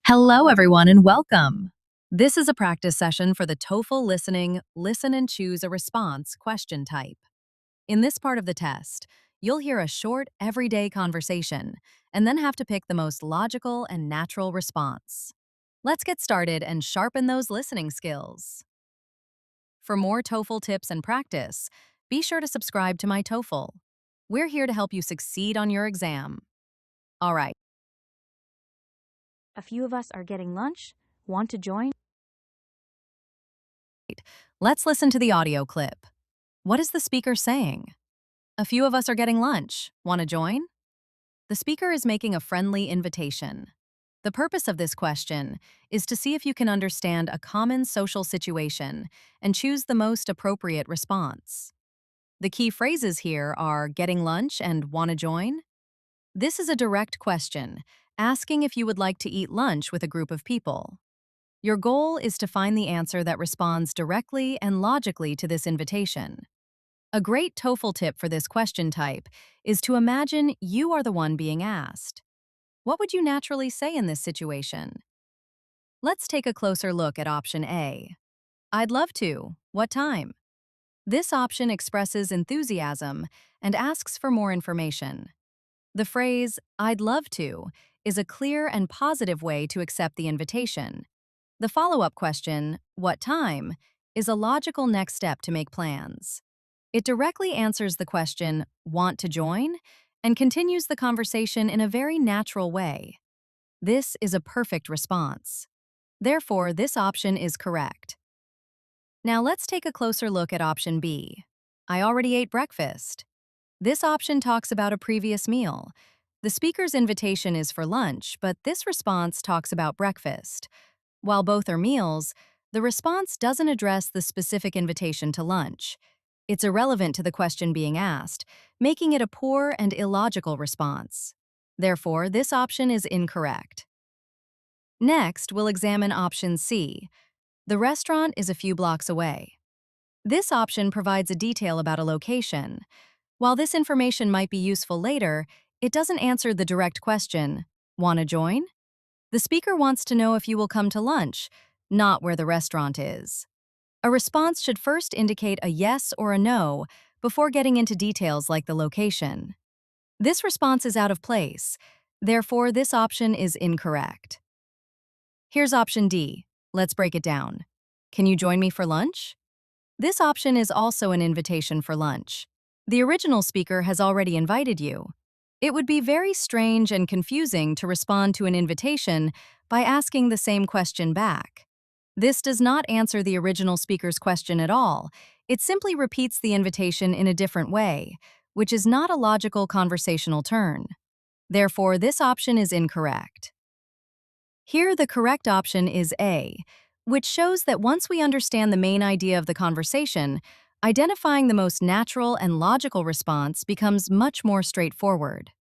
Hello, everyone, and welcome. This is a practice session for the TOEFL listening, listen and choose a response question type. In this part of the test, you'll hear a short, everyday conversation and then have to pick the most logical and natural response. Let's get started and sharpen those listening skills. For more TOEFL tips and practice, be sure to subscribe to my TOEFL. We're here to help you succeed on your exam. All right. A few of us are getting lunch. Want to join? Let's listen to the audio clip. What is the speaker saying? A few of us are getting lunch. Want to join? The speaker is making a friendly invitation. The purpose of this question is to see if you can understand a common social situation and choose the most appropriate response. The key phrases here are getting lunch and want to join. This is a direct question, asking if you would like to eat lunch with a group of people. Your goal is to find the answer that responds directly and logically to this invitation. A great TOEFL tip for this question type is to imagine you are the one being asked. What would you naturally say in this situation? Let's take a closer look at option A. I'd love to. What time? This option expresses enthusiasm and asks for more information. The phrase, I'd love to, is a clear and positive way to accept the invitation. The follow-up question, what time, is a logical next step to make plans. It directly answers the question, want to join, and continues the conversation in a very natural way. This is a perfect response. Therefore, this option is correct. Now let's take a closer look at option B. I already ate breakfast. This option talks about a previous meal. The speaker's invitation is for lunch, but this response talks about breakfast. While both are meals, the response doesn't address the specific invitation to lunch. It's irrelevant to the question being asked, making it a poor and illogical response. Therefore, this option is incorrect. Next, we'll examine option C. The restaurant is a few blocks away. This option provides a detail about a location. While this information might be useful later, it doesn't answer the direct question, wanna join? The speaker wants to know if you will come to lunch, not where the restaurant is. A response should first indicate a yes or a no before getting into details like the location. This response is out of place. Therefore, this option is incorrect. Here's option D. Let's break it down. Can you join me for lunch? This option is also an invitation for lunch. The original speaker has already invited you. It would be very strange and confusing to respond to an invitation by asking the same question back. This does not answer the original speaker's question at all. It simply repeats the invitation in a different way, which is not a logical conversational turn. Therefore, this option is incorrect. Here, the correct option is A, which shows that once we understand the main idea of the conversation, identifying the most natural and logical response becomes much more straightforward.